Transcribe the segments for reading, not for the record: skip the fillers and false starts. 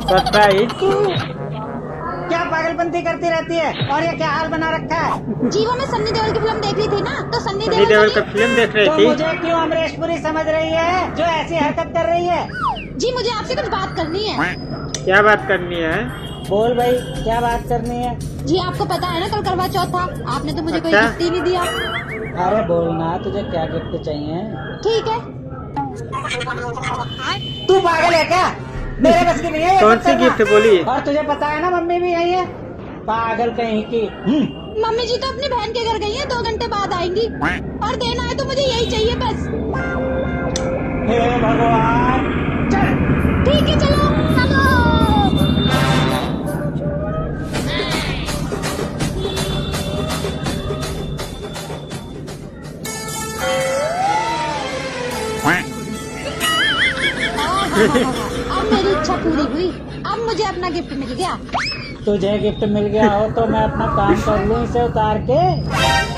Surprise. क्या पागलपंती करती रहती है और ये क्या हाल बना रखा है? जी वो मैं सन्नी देओल की फिल्म देख रही थी ना, तो सन्नी देओल देओल का फिल्म देख रही तो थी। मुझे क्यों अमरीश पुरी समझ रही है जो ऐसी हरकत कर रही है? जी मुझे आपसे कुछ बात करनी है। क्या बात करनी है? बोल भाई, क्या बात करनी है? जी आपको पता है ना कल करवा चौथ था, आपने तो मुझे कोई अच्छा। गिफ्ट ही नहीं दिया। अरे बोलना, तुझे क्या गिफ्ट चाहिए? ठीक है। तू पागल है क्या? मेरे बस की नहीं है ये कौन सब सी करना। गिफ्ट बोली? और तुझे पता है ना मम्मी भी यही है, पागल कहीं की। मम्मी जी तो अपनी बहन के घर गई है, 2 घंटे बाद आएंगी और देना है तो मुझे यही चाहिए बस। हे भगवान, चल। ठीक है चलो चलो। अब मेरी इच्छा पूरी हुई, अब मुझे अपना गिफ्ट मिल गया। तुझे गिफ्ट मिल गया हो तो मैं अपना काम कर लूं इसे उतार के।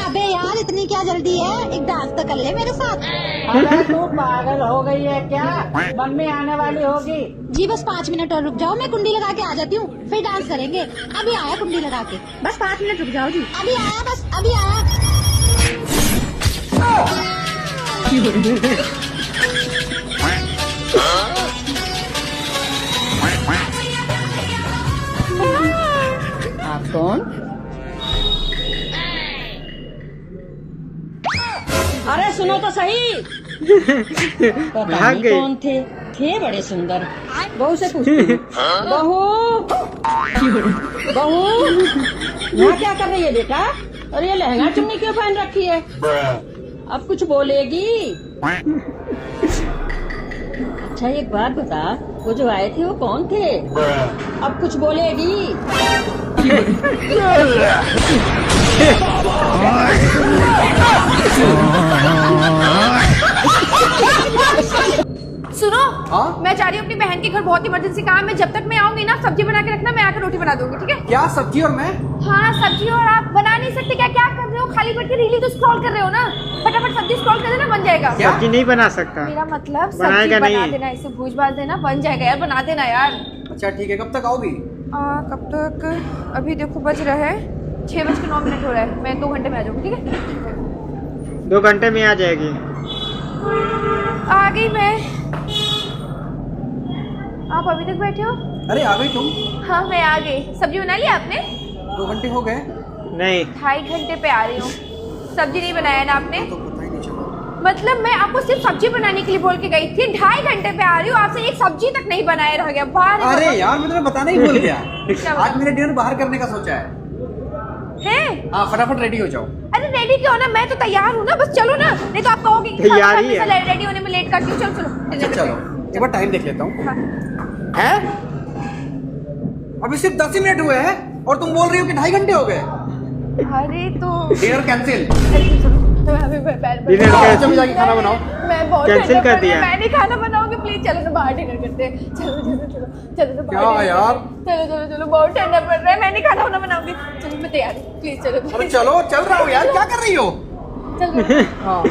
अबे यार इतनी क्या जल्दी है, एक डांस तो कर ले मेरे साथ। अरे तू पागल हो गई है क्या? मम्मी आने वाली होगी। जी बस 5 मिनट और रुक जाओ, मैं कुंडी लगा के आ जाती हूँ, फिर डांस करेंगे। अभी आया कुंडी लगा के, बस 5 मिनट रुक जाओ जी। अभी आया, बस अभी आया। आप कौन? अरे सुनो तो सही। पता भाग नहीं गई। कौन थे बड़े सुंदर। बहू से पूछती हूँ। बहू, बहू, यहाँ क्या कर रही है बेटा? अरे ये लहंगा चुन्नी क्यों पहन रखी है? अब कुछ बोलेगी? अच्छा एक बात बता, वो जो आए थे वो कौन थे? अब कुछ बोलेगी? सुनो, हाँ? मैं जा रही हूँ अपनी बहन के घर, बहुत इमरजेंसी काम है। जब तक मैं आऊंगी ना सब्जी बना के रखना, मैं आकर रोटी बना दूंगी, ठीक है? क्या सब्जी और मैं? हाँ सब्जी, और आप बना नहीं सकते क्या? क्या कर रहे हो? खाली बैठ के रील तो स्क्रॉल कर रहे हो ना, फटाफट सब्जी स्क्रॉल कर देना, बन जाएगा। क्या? सब्जी नहीं बना सकता। मेरा मतलब सब्जी बनाएगा बना नहीं। देना, इसे भूज भाज देना, बन जाएगा यार, बना देना यार। अच्छा ठीक है, कब तक आओगी? कब तक? अभी देखो बज रहा है 6:09 हो रहा है, मैं 2 घंटे में आ जाऊंगी, ठीक है? 2 घंटे में आ जाएगी। आ गई मैं। आप अभी तक बैठे हो? अरे आ गई तुम? हाँ मैं आ गई। सब्जी बना ली आपने? 2 घंटे हो गए? नहीं, 2.5 घंटे पे आ रही हूँ। सब्जी नहीं बनाया ना आपने? तो पता ही नहीं चला। मतलब मैं आपको सिर्फ सब्जी बनाने के लिए बोल के गई थी, 2.5 घंटे पे आ रही हूँ, आपसे एक सब्जी तक नहीं बनाए रह गया। बाहर अरे यार मैं तुम्हें बताना ही भूल गया। क्या आज मैंने डिनर बाहर करने का सोचा है। हाँ फटाफट रेडी हो जाओ। अरे रेडी क्यों ना, मैं तो तैयार हूँ ना, बस चलो ना, नहीं तो आप कहोगे कि तैयार ही है। रेडी होने में लेट करती हूँ। चलो चलो अच्छा चलो, एक बार टाइम देख लेता हूँ। हाँ। है? अभी सिर्फ 10 ही मिनट हुए हैं और तुम बोल रही हो कि 2.5 घंटे हो गए। अरे तो डिनर कैंसिल। तो अभी डिनर चलो चलो जाके खाना बनाओ। मैं बहुत कैंसिल ठंडा कर पड़ रहा है, दिया। मैं नहीं खाना बनाऊंगी, प्लीज चलो ना बाहर डिनर करते हैं। चलो चलो चलो चलो ना क्या बाहर dinner यार? करते हैं। चलो चलो चलो, बहुत ठंडा पड़ रहा है, मैं नहीं खाना वाना बनाऊंगी। चलो मैं तैयार हूँ, प्लीज चलो। अरे चलो, चल रहा हूँ यार, क्या कर रही हो? चलो हाँ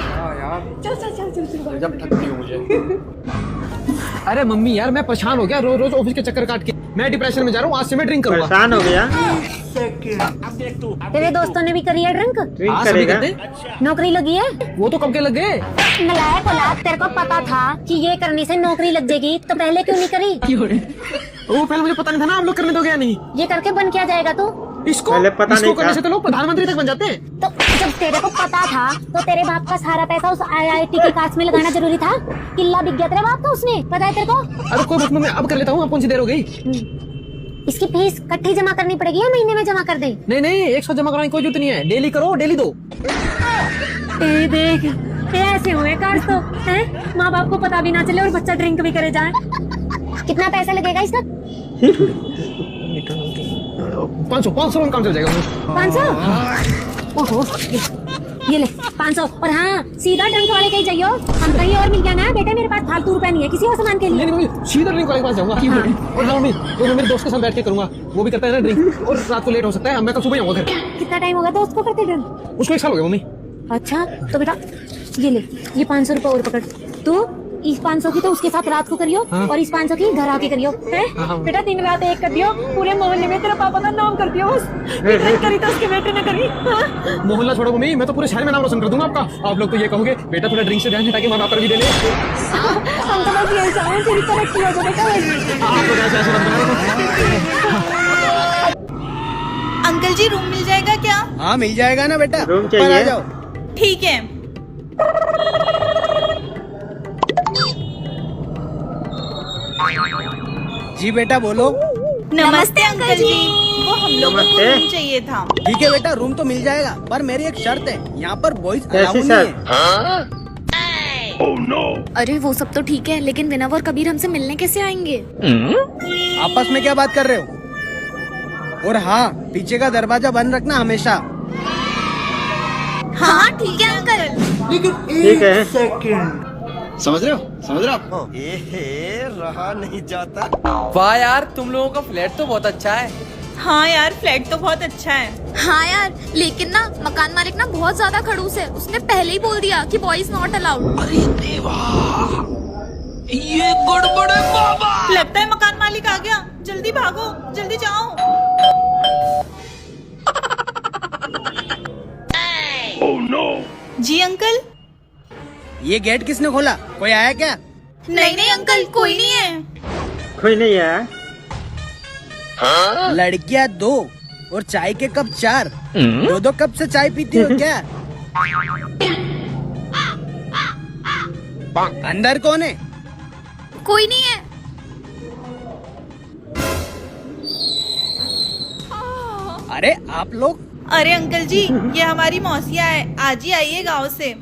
हाँ यार, चल चल चल चल चल जब ठगती हो मुझे। अरे मम्मी यार मैं परेशान हो गया, रोज रोज ऑफिस के चक्कर काट के। मैं डिप्रेशन में जा रहा हूँ, आज से मैं ड्रिंक करूंगा। परेशान हो गया। तेरे दोस्तों ने भी करी है ड्रिंक? ड्रिंक हाँ, सभी करेगा। करते। नौकरी लगी है? वो तो कब के लग गए। नलायक औलाद, तेरे को पता था कि ये करने से नौकरी लग जाएगी, तो पहले क्यों नहीं करी? वो पहले मुझे पता नहीं था ना, आप लोग करने दोगे या नहीं। ये करके बन क्या जाएगा तू? इसको पहले पता इसको नहीं करने था। से तो लोग प्रधानमंत्री तक बन जाते हैं। तो जब तेरे को पता था तो तेरे बाप का सारा पैसा उस IIT की कास्ट में लगाना जरूरी था? किला बिक गया तेरे बाप का, उसने पता है तेरे को? अरे कोई बात नहीं, मैं अब कर लेता हूँ। अब कौन सी देर हो गई? इसकी फीस इकट्ठी जमा करनी पड़ेगी या महीने में जमा कर दे? नहीं नहीं, 100 जमा कराने की कोई जरूरत नहीं है। डेली करो, डेली दो। देख ये ऐसे हुए कास्ट तो हैं, माँ बाप को पता भी ना चले और बच्चा ड्रिंक भी करे जाए। कितना पैसा लगेगा इसका? 500 में काम चल जाएगा। 500? ओहो ये ले 500। और हाँ सीधा ड्रिंक वाले कहीं जाइयो, हम कहीं और मिल गया ना बेटे, मेरे पास फालतू रुपए नहीं है किसी और सामान के लिए। नहीं नहीं मम्मी, सीधा ड्रिंक वाले के पास जाऊंगा। और हाँ मम्मी, तो मैं मेरे दोस्त के साथ बैठ के करूंगा, वो भी करता है ना ड्रिंक, और रात को लेट हो सकता है, मैं कल सुबह आऊंगा घर। कितना टाइम होगा दोस्त को करते ड्रिंक? उसको 1 साल हो गया मम्मी। अच्छा तो बेटा ये ले, ये 500 रुपए और पकड़। तू इस 500 की तो उसके साथ रात को करियो और इस 500 की घर आके करियो हैं? बेटा दिन रात एक कर दियो, पूरे मोहल्ले में तेरे पापा का नाम कर दियो बस। इधर करी तो उसके बेटे ने करी। हाँ? मोहल्ला छोड़ो मम्मी, मैं तो पूरे शहर में नाम रोशन कर दूंगा आपका। आप लोग तो ये कहोगे बेटा थोड़ा ड्रिंक से ध्यान हटा के माँ बाप पर भी दे ले। हम तो बस यही चाहें तेरी तरक्की हो जाए बेटा। आप लोग ऐसे ऐसे मत बनाओ। अंकल जी रूम मिल जाएगा क्या? हाँ मिल जाएगा ना बेटा, रूम ऊपर आ चाहिए? जाओ। ठीक है। जी बेटा बोलो। नमस्ते अंकल जी, वो हम लोगों को नमस्ते। रूम चाहिए था। ठीक है बेटा, रूम तो मिल जाएगा, पर मेरी एक शर्त है, यहाँ पर बॉयज कैसी अलाउ नहीं शर्त? है। अरे वो सब तो ठीक है, लेकिन विनव और कबीर हमसे मिलने कैसे आएंगे? आपस में क्या बात कर रहे हो? और हाँ, पीछे का दरवाजा बंद रखना हमेशा। हाँ ठीक है अंकल। ठीक है। समझ रहे हो आप? रहा नहीं जाता। वाह यार, तुम लोगों का फ्लैट तो बहुत अच्छा है। हाँ यार, फ्लैट तो बहुत अच्छा है। हाँ यार, लेकिन ना मकान मालिक ना बहुत ज्यादा खड़ूस है। उसने पहले ही बोल दिया कि बॉयज नॉट अलाउड। अरे देवा, ये गड़बड़ है बाबा। लगता है मकान मालिक आ गया, जल्दी भागो, जल्दी जाओ। जी अंकल। ये गेट किसने खोला? कोई आया क्या? नहीं नहीं अंकल, कोई नहीं है। कोई नहीं है। लड़कियाँ 2 और चाय के कप 4। 2-2 कप से चाय पीती हो क्या? अंदर कौन है? कोई नहीं है। अरे आप लोग? अरे अंकल जी, ये हमारी मौसिया है, आज ही आई है गाँव से।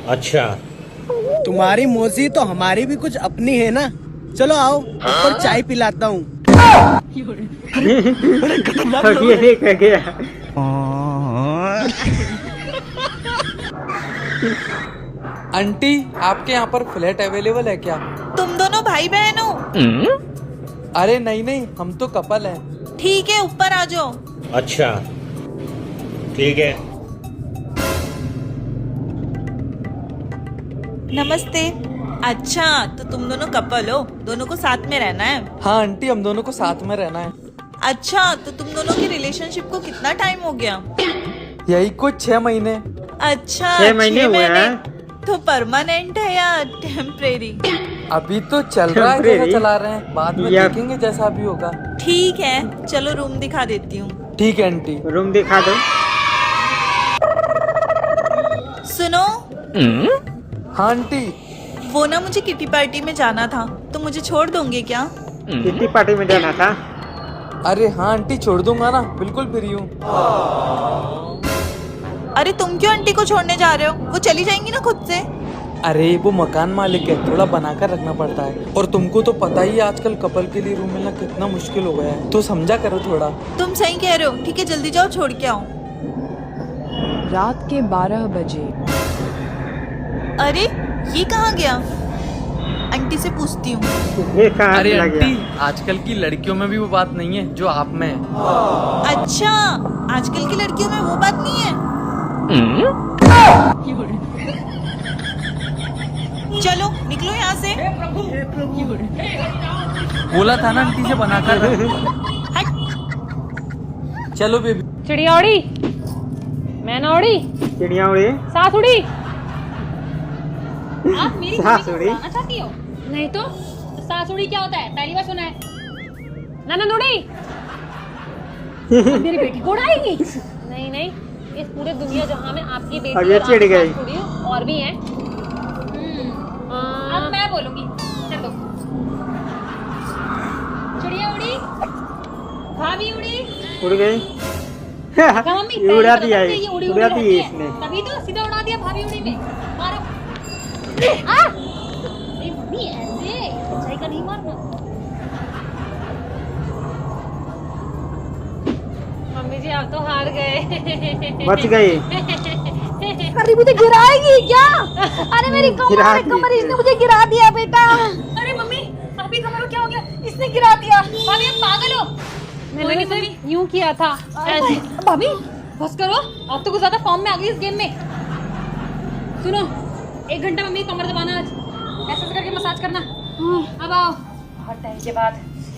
अच्छा, तुम्हारी मौसी तो हमारी भी कुछ अपनी है ना। चलो आओ, ऊपर चाय पिलाता हूँ। अब ये कह गया। आंटी, आपके यहाँ पर फ्लैट अवेलेबल है क्या? तुम दोनों भाई बहन हो? अरे नहीं नहीं, हम तो कपल हैं। ठीक है, ऊपर आ जाओ। अच्छा ठीक है। नमस्ते। अच्छा, तो तुम दोनों कपल हो, दोनों को साथ में रहना है? हाँ आंटी, हम दोनों को साथ में रहना है। अच्छा, तो तुम दोनों की रिलेशनशिप को कितना टाइम हो गया? यही कुछ 6 महीने। अच्छा, 6 महीने हुए हैं। तो परमानेंट है या टेम्परेरी? अभी तो चल रहा है, जैसा चला रहे हैं, बाद में या- देखेंगे जैसा भी होगा। ठीक है, चलो रूम दिखा देती हूँ। ठीक है आंटी। रूम दिखा दो। सुनो, हाँ आंटी। वो ना मुझे किटी पार्टी में जाना था, तो मुझे छोड़ दोगे क्या? कितनी पार्टी में जाना था? अरे हाँ आंटी, छोड़ दूंगा ना, बिल्कुल फ्री हूँ। अरे तुम क्यों आंटी को छोड़ने जा रहे हो? वो चली जाएंगी ना खुद से। अरे वो मकान मालिक है, थोड़ा बनाकर रखना पड़ता है। और तुमको तो पता ही है आजकल कपल के लिए रूम मिलना कितना मुश्किल हो गया है, तो समझा करो थोड़ा। तुम सही कह रहे हो। ठीक है, जल्दी जाओ, छोड़ के आओ। रात के 12 बजे। अरे ये कहाँ गया? आंटी से पूछती हूँ। ये कहाँ अरे चला आंटी, गया? आजकल की लड़कियों में भी वो बात नहीं है जो आप में है। अच्छा, आजकल की लड़कियों में वो बात नहीं है। चलो निकलो यहाँ से। बोला था ना आंटी से बनाकर रख। चलो बेबी। चिड़िया उड़ी, मैना उड़ी, चिड़िया उड़ी, सास उड़ी। आप मेरी सास उड़ी। बनाना चाहती हो? नहीं तो सास उड़ी क्या होता है? पहली बार सुना है। ननद उड़ी। मेरी बेटी को उड़ाएगी? नहीं नहीं, इस पूरे दुनिया जहां में आपकी बेटी अब ये और चिढ़ आपकी गई। सास उड़ी हो, और भी हैं। अब मैं बोलूंगी, चलो। चिड़िया उड़ी, भाभी उड़ी। उड़ गई। मम्मी ये उड़ा दिया, ये उड़ी उड़ा रहती दी है। इसने। तभी तो सीधा उड़ा दिया भाभी उड़ी में। मारो। अरे मम्मी ऐसे सच्चाई का नहीं मारना। मम्मी जी आप तो हार गए। बच गई। अरे मुझे गिराएगी क्या? अरे मेरी कमर इसने मुझे गिरा दिया बेटा। अरे मम्मी, भाभी कमर को क्या हो गया? इसने गिरा दिया। भाभी आप पागल हो? मैंने सिर्फ यूं किया था। भाभी बस करो, आप तो कुछ ज्यादा फॉर्म में आ गई इस गेम में। सुनो, 1 घंटा मम्मी कमर दबाना आज। करना। अब आओ, बहुत टाइम के बाद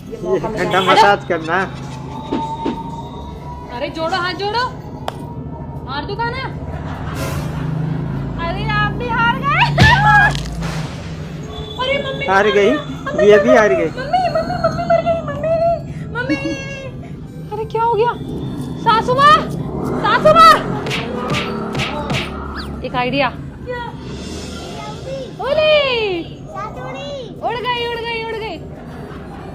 ये मौका मिला। ठंडा मसाज करना। अरे जोड़ो, हाथ जोड़ो, हार दो ना। अरे आप भी हार गए। अरे मम्मी हार गई, ये भी हार गई। मम्मी मम्मी मम्मी मर गई। मम्मी मम्मी, अरे क्या हो गया? सासू माँ, सासू माँ, एक आइडिया। उड़ गई उड़ गई उड़ गई।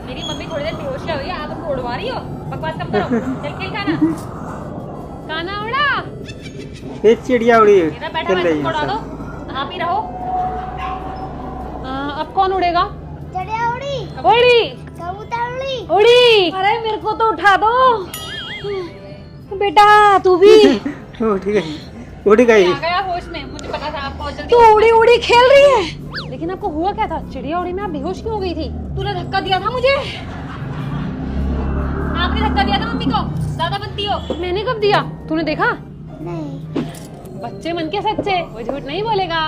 मेरी मम्मी थोड़ी देर बेहोश हो गई, आप उनको उड़वा रही हो। बकवास कम करो, चल खेल खाना। खाना उड़ा, फिर चिड़िया उड़ी मेरा बैठा चल मैं रही तुमको उड़ा है। दो, आप ही रहो। अब कौन उड़ेगा? चिड़िया उड़ी, उड़ी, कबूतर उड़ी। उड़ी। अरे मेरे को तो उठा दो बेटा, तू भी उड़ गई, उड़ गई। आ गया होश में, मुझे पता था आप बहुत जल्दी। तू उड़ी उड़ी खेल रही है, लेकिन आपको हुआ क्या था? चिड़िया उड़ी में आप बेहोश क्यों हो गई थी? तूने धक्का दिया था मुझे। आपने धक्का दिया था मम्मी को, ज्यादा बनती हो। मैंने कब दिया? तूने देखा? नहीं, बच्चे मन के सच्चे, वो झूठ नहीं बोलेगा।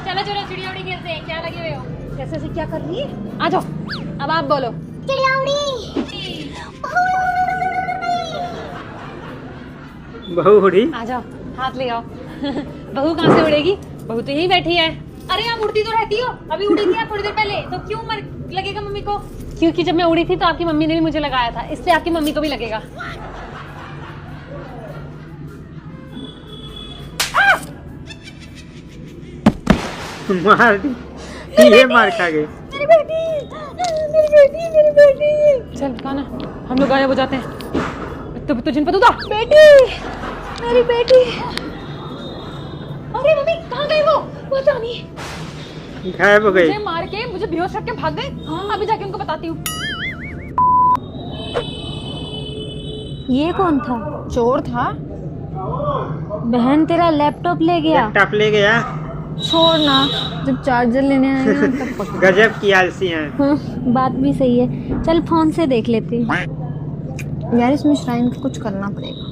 चलो चलो चिड़िया उड़ी खेलते हैं, क्या लगे हुए हो? कैसे से क्या कर रही है? आ जाओ, अब आप बोलो। चिड़िया उड़ी, बहू उड़ी। आ जाओ, हाथ ले आओ। बहू कहाँ से उड़ेगी? बहू तो यहीं बैठी है। अरे आप उड़ती तो रहती हो, अभी उड़ी थी आप थोड़ी देर पहले, तो क्यों मर लगेगा मम्मी को? क्योंकि जब मैं उड़ी थी तो आपकी मम्मी ने भी मुझे लगाया था, इसलिए आपकी मम्मी को भी लगेगा। मार दी, ये मार खा गई। मेरी बेटी, मेरी बेटी, मेरी बेटी। चल गाना, हम लोग गायब हो जाते हैं। तो जिन पर बेटी, मेरी बेटी। अरे मम्मी कहाँ गई वो? पता नहीं, गायब हो गई। मुझे मार के, मुझे बेहोश रख के भाग गए। हाँ, अभी जाके उनको बताती हूँ। ये कौन था? चोर था। बहन तेरा लैपटॉप ले गया। लैपटॉप ले गया। छोड़ ना, जब चार्जर लेने आएगा तब पकड़। गजब की आलसी हैं। बात भी सही है, चल फोन से देख लेते हैं। यार इसमें श्राइन का कुछ करना पड़ेगा।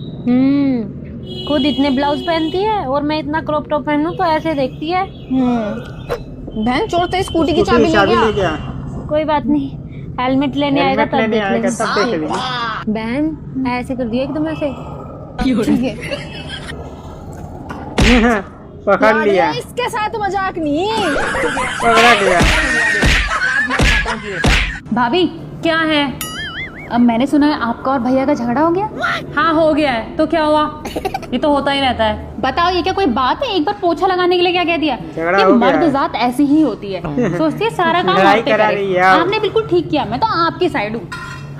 खुद इतने ब्लाउज पहनती है और मैं इतना क्रॉप टॉप पहनूं तो ऐसे देखती है। बहन चोर तो स्कूटी की चाबी ले गया। कोई बात नहीं, हेलमेट लेने आएगा तब देख लेंगे। तब देख लेंगे। बहन ऐसे कर दिया एकदम ऐसे। ठीक है, पकड़ लिया। इसके साथ मजाक नहीं। पकड़ा गया। भाभी क्या है? अब मैंने सुना है आपका और भैया का झगड़ा हो गया। हाँ हो गया है, तो क्या हुआ? ये तो होता ही रहता है। बताओ ये क्या कोई बात है? एक बार पोछा लगाने के लिए क्या कह दिया? झगड़ा हो गया मर्द है। जात ऐसी ही होती है, सोचती है सारा काम लड़ाई आप पे करा करे। रही है आप। आपने बिल्कुल ठीक किया, मैं तो आपकी साइड हूँ।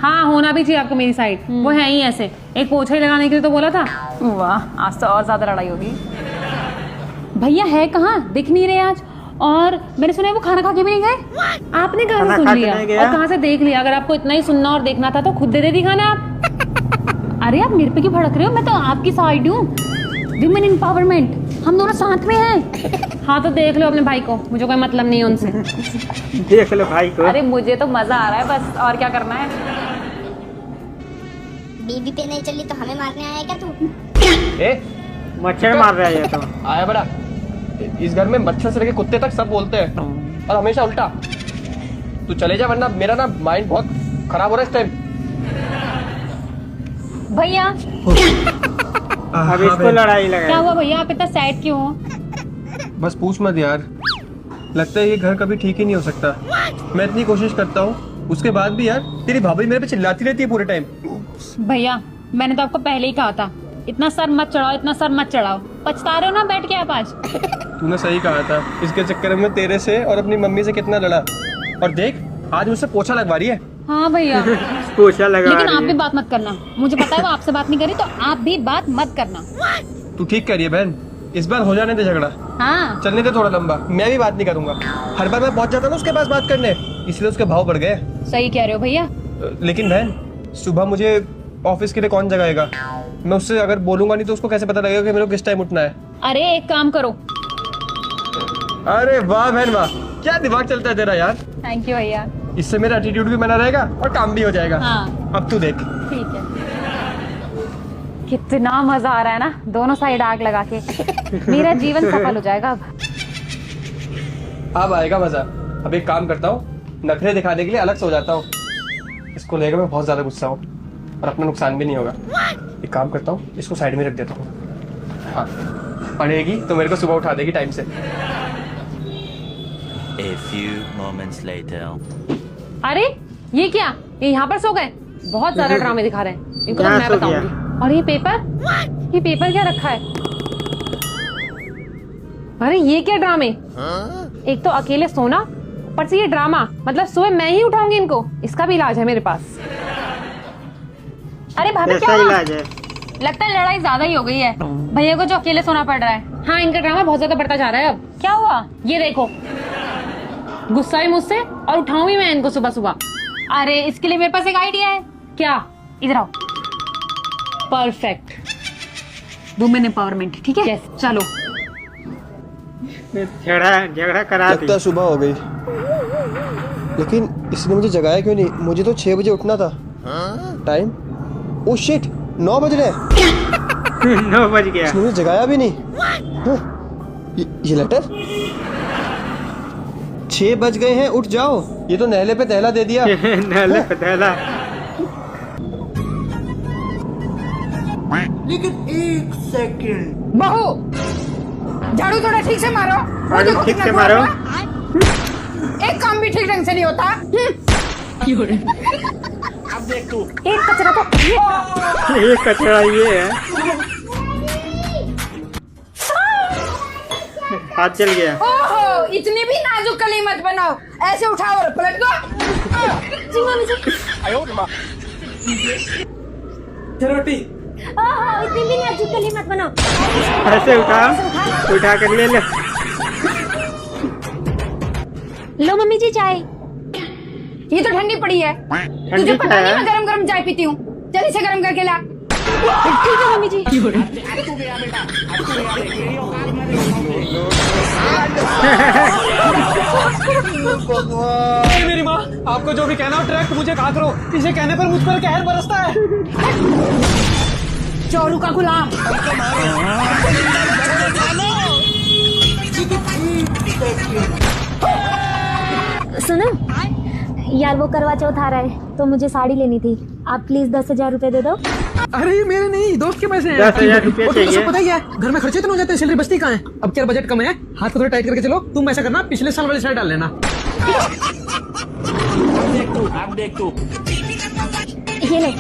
हाँ होना भी चाहिए आपको मेरी साइड, वो है ही ऐसे। एक पोछा ही लगाने के लिए तो बोला था। वाह, आज तो और ज्यादा लड़ाई होगी। भैया है कहाँ? दिख नहीं रहे आज। और मैंने सुना है वो खाना खा के भी नहीं गए। आपने कहाँ से सुन लिया और कहाँ से देख लिया? अगर आपको इतना ही सुनना और देखना था तो खुद दे देती खाना आप। अरे आप मेरे पे क्यों भड़क रहे हो? मैं तो आपकी साइड हूँ। विमेन एम्पावरमेंट, हम दोनों साथ में हैं। हाँ तो देख लो अपने भाई को, मुझे कोई मतलब नहीं है उनसे। देख लो भाई को। अरे मुझे तो मजा आ रहा है बस, और क्या करना है। बीबी पे नहीं चली तो हमें मारने आया क्या तू? ए, मच्छर मार रहा है ये तो। आया बड़ा, इस घर में मच्छर से लेके कुत्ते तक सब बोलते हैं, और हमेशा उल्टा। तू चले जा वरना मेरा ना माइंड बहुत खराब हो रहा है इस टाइम। भैया अब इसको लड़ाई लगा। क्या हुआ भैया? आप इतना सैड क्यों हो? बस पूछ मत यार, लगता है ये घर कभी ठीक ही नहीं हो सकता। मैं इतनी कोशिश करता हूँ, उसके बाद भी यार तेरी भाभी मेरे पे चिल्लाती रहती है पूरे टाइम। भैया मैंने तो आपको पहले ही कहा था, इतना सर मत चढ़ाओ, इतना सर मत चढ़ाओ। पछता रहे हो ना बैठ के आप आज? तूने सही कहा था, इसके चक्कर में तेरे से और अपनी मम्मी से कितना लड़ा। और देख आज मुझसे पोछा लगवा रही है। हाँ भैया पोछा लगा लेकिन रही आप है। भी बात मत करना, मुझे पता है वो आपसे बात नहीं करी, तो आप भी बात मत करना। तू ठीक कह रही है बहन, इस बार हो जाने दे झगड़ा। हाँ चलने दे थोड़ा लंबा, मैं भी बात नहीं करूंगा। हर बार मैं पहुंच जाता ना उसके पास बात करने, इसलिए उसके भाव बढ़ गए। सही कह रहे हो भैया। लेकिन बहन सुबह मुझे ऑफिस के लिए कौन जगाएगा? मैं उससे अगर बोलूंगा नहीं तो उसको कैसे पता लगेगा कि मेरे को किस टाइम उठना है? अरे एक काम करो। अरे वाह बहन वाह, क्या दिमाग चलता है तेरा यार। थैंक यू भैया। इससे मेरा एटीट्यूड भी बना रहेगा और काम भी हो जाएगा। हाँ अब तू देख। ठीक है। कितना मजा आ रहा है ना, दोनों साइड आग लगा के। मेरा जीवन सफल हो जाएगा अब। अब आएगा मजा, अब एक काम करता हूँ, नखरे दिखाने के लिए अलग से हो जाता हूँ। इसको लेकर मैं बहुत ज्यादा गुस्सा हूँ और अपना नुकसान भी नहीं होगा। एक काम करता हूँ, इसको साइड में रख देता हूँ। हाँ, पढ़ेगी तो मेरे को सुबह उठा देगी टाइम से। A few moments later. अरे ये क्या, ये यहाँ पर सो गए? बहुत ज्यादा ड्रामे दिखा रहे हैं इनको, तो यहाँ मैं सो बताऊंगी। और ये पेपर क्या रखा है? अरे ये क्या ड्रामे? एक तो अकेले सोना, ऊपर से ये ड्रामा। मतलब सुबह मैं ही उठाऊंगी इनको, इसका भी इलाज है मेरे पास। अरे भाभी क्या हुआ? इलाज है? लगता है लड़ाई ज्यादा ही हो गई है, भैया को जो अकेले सोना पड़ रहा है। हाँ, इनका ड्रामा बहुत ज्यादा बढ़ता जा रहा है। अब क्या हुआ? ये देखो, गुस्सा भी मुझसे और उठाऊं भी मैं इनको सुबह सुबह। अरे इसके लिए मेरे पास एक आइडिया है। क्या? इधर आओ। Perfect, women empowerment. ठीक है, yes. चलो। झगड़ा करा दी। लगता है सुबह हो गई, लेकिन इसने मुझे जगाया क्यों नहीं? मुझे तो 6 बजे उठना था। टाइम, ओ शिट, 9 बज रहे। 9 बज गया। इसने मुझे जगाया भी नहीं। हाँ, ये लेटर। 6 बज गए हैं, उठ जाओ। ये तो नहले पे तहला दे दिया। नहले पे तहला। लेकिन 1 सेकंड। बहू, झाड़ू थोड़ा ठीक से मारो। वो देखो ठीक कितना से धुआं मारो। हुआ। एक काम भी ठीक ढंग से नहीं होता। अब देख तू। एक कचरा तो ये कचरा ये है। हाथ जल गया। ओहो, इतनी भी नाजुक कली मत बनाओ। ऐसे उठाओ और पलट दो। जी मम्मी जी। रोटी। ओहो, इतनी भी नाजुक कली मत बनाओ। ऐसे उठा कर ले लो। लो मम्मी जी चाय। ये तो ठंडी पड़ी है। तुझे पता नहीं मैं गरम गरम चाय पीती हूँ। जल्दी से गरम करके ला। ठीक है मम्मी जी। मेरी माँ, आपको जो भी कहना हो डायरेक्ट मुझे कहा करो। इसे कहने पर मुझ पर कहर बरसता है। चोरू का गुलाम। सुनो यार, वो करवा चौथ आ रहा है तो मुझे साड़ी लेनी थी। आप प्लीज 10,000 रुपए दे दो। अरे ये मेरे नहीं, दोस्त के पैसे हैं। 10,000 रुपए चाहिए। पता ही है, घर में खर्चे इतने हो जाते हैं, सैलरी बचती कहाँ है। अब क्या बजट कम है, हाथ को थोड़ा टाइट करके चलो। तुम ऐसा करना, पिछले साल वाली साइड डाल लेना। अब देख तू। ये ले।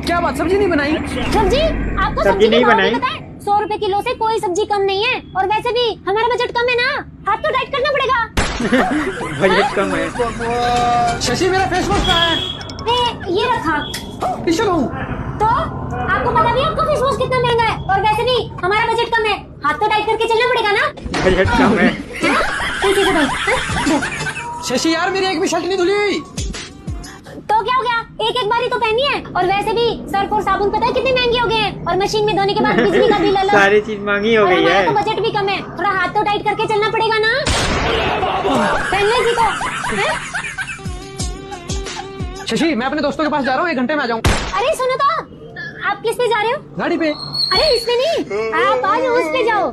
क्या बात, सब्जी नहीं बनाई? सब्जी? आपको सब्जी नहीं बनाई? 100 रुपए किलो से कोई सब्जी कम नहीं है। और वैसे भी हमारा बजट कम है ना, हाथ तो टाइट करना पड़ेगा। बजट कम है। शशि, मेरा फेस वॉश कहाँ है? ये रखा। चलो। तो आपको पता भी है आपका फेस वॉश कितना महंगा है। और वैसे भी हमारा बजट कम है, हाथ तो टाइट करके चलना पड़ेगा ना। बजट कम है। ठीक है भाई। शशि यार, मेरी एक भी शर्ट नहीं धुली। तो क्या हो गया, एक बार ही तो पहनी है। और वैसे भी सर्फ और साबुन पता है कितने महंगे हो गए हैं। और मशीन में धोने के बाद बिजली का बिल अलग। सारी चीज महंगी हो और गई हमारा है। तो बजट भी कम है, थोड़ा हाथ तो टाइट करके चलना पड़ेगा ना। पहनने जी को। शशि, मैं अपने दोस्तों के पास जा रहा हूँ, 1 घंटे में आ जाऊँ। अरे सुनो तो, आप किस पे जा रहे हो? गाड़ी पे। अरे इसमें नहीं, आप आज उस पे जाओ।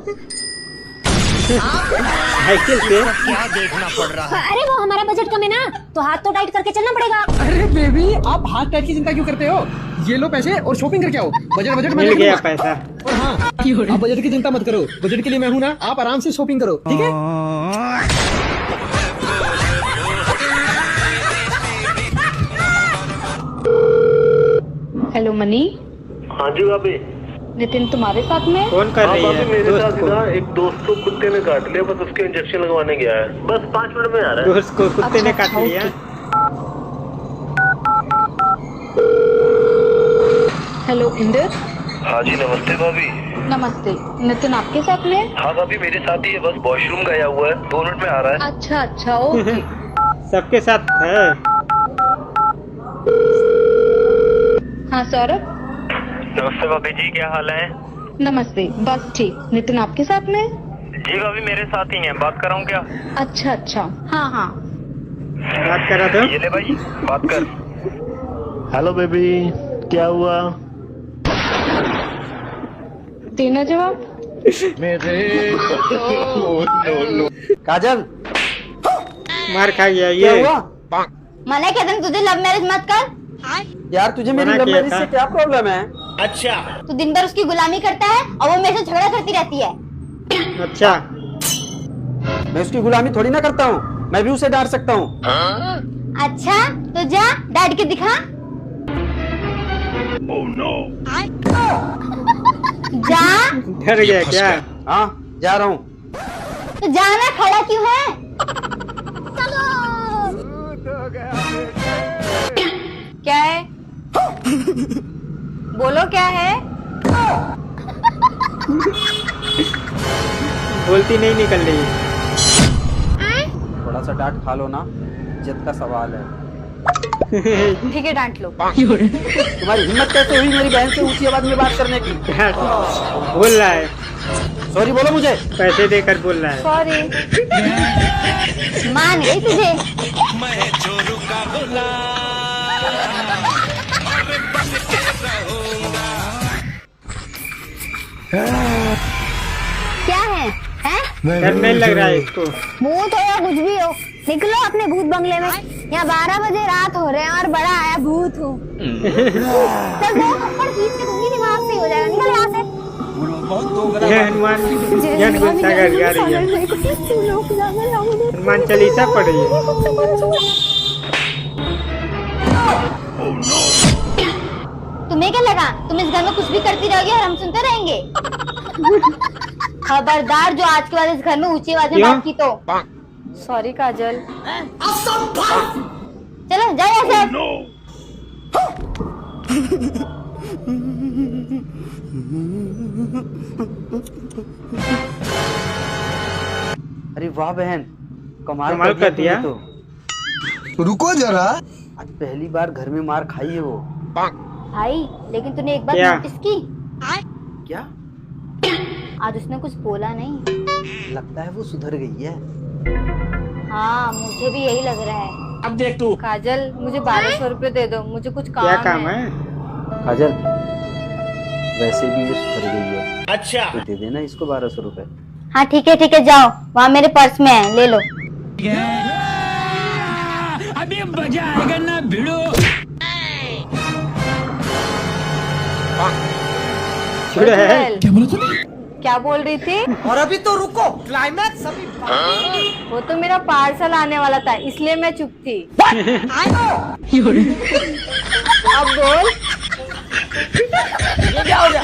साइकिल पे। क्या देखना पड़ रहा है? अरे वो हमारा बजट कम है ना, तो हाथ तो टाइट करके चलना पड़ेगा। अरे बेबी, आप हाथ टाइट की चिंता क्यों करते हो? ये लो पैसे और शॉपिंग करके आओ। बजट मिल गया पैसा। और हाँ, आप बजट की चिंता मत करो। बजट के लिए मैं हूँ ना, आप आराम से शॉपिंग करो, ठीक है? Hello money. हाँ जी भाभी। नितिन तुम्हारे साथ में? फोन कर रही है। मेरे साथ ना एक दोस्त को कुत्ते ने काट लिया, बस उसके इंजेक्शन लगवाने गया है। बस 5 मिनट में आ रहा है। दोस्त को कुत्ते ने काट लिया। हेलो इंदर। हाँ जी नमस्ते भाभी। नमस्ते। नितिन आपके साथ में? हाँ भाभी मेरे साथ ही है, बस वॉशरूम गया हुआ है, 2 मिनट में आ रहा है। अच्छा अच्छा, ओके। सबके साथ है। हाँ सौरभ। नमस्ते भाभी जी, क्या हाल है? नमस्ते, बस ठीक। नितिन आपके साथ में? जी भाभी मेरे साथ ही है, बात कराऊँ क्या? अच्छा अच्छा, हाँ हाँ। बात करा दो। ये ले भाई, बात कर। हेलो बेबी, क्या हुआ? देना जवाब। मेरे काजल मार खा गया ये। मना कहते हैं तुझे लव मैरिज मत कर। यार तुझे मेरी लव मैरिज से क्या प्रॉब्लम है? अच्छा तू दिन भर उसकी गुलामी करता है और वो मेरे से झगड़ा करती रहती है। अच्छा मैं उसकी गुलामी थोड़ी ना करता हूँ, मैं भी उसे डांट सकता हूँ। अच्छा तो जा डांट के दिखा। जा। डर गया क्या? हाँ जा रहा हूँ। तो जाना, खड़ा क्यों है? क्या है? बोलो क्या है? बोलती नहीं निकल रही। थोड़ा सा डांट खा लो ना, इज्जत का सवाल है। ठीक है डांट लो। तुम्हारी हिम्मत कैसे हुई मेरी बहन से ऊंची आवाज में बात करने की? बोल रहा है सॉरी बोलो मुझे। पैसे देकर बोल रहा है। सॉरी। मान गई तुझे। क्या है? डर नहीं लग रहा है इसको। भूत हो या कुछ भी हो, निकलो अपने भूत बंगले में। यहाँ 12 बजे रात हो रहे हैं और बड़ा आया भूत हूँ। चल दो थप्पड़ खींच के दूंगी, दिमाग से हो जाएगा। निकल यहाँ से। ये हनुमान ज्ञान गुस्सा कर रही है। हनुमान चालीसा पढ़ रही है। तुम्हें क्या लगा तुम इस घर में कुछ भी करती रहोगे और हम सुनते रहेंगे? खबरदार जो आज के बाद इस घर में ऊंची आवाज में बात की तो। सॉरी काजल। चलो जाओ यहाँ से। अरे वाह बहन, कमाल कर दिया। तो रुको जरा, आज पहली बार घर में मार खाई है वो। भाई लेकिन तूने एक बात नोटिस की? क्या? आज उसने कुछ बोला नहीं। लगता है वो सुधर गई है। हाँ मुझे भी यही लग रहा है। अब देख तू। काजल मुझे 1200 रुपए दे दो, मुझे कुछ काम क्या काम है? काजल वैसे भी ये सुधर गई है। अच्छा तो दे देना इसको 1200 रुपए। हाँ ठीक है जाओ, वहाँ मेरे पर्स में है, ले लो। अभी मजा आएगा ना भिड़ो। क्या बोल रही थी? और अभी तो रुको, क्लाइमैक्स अभी। वो तो मेरा पार्सल आने वाला था इसलिए मैं चुप थी। अब बोल। ये क्या हो गया?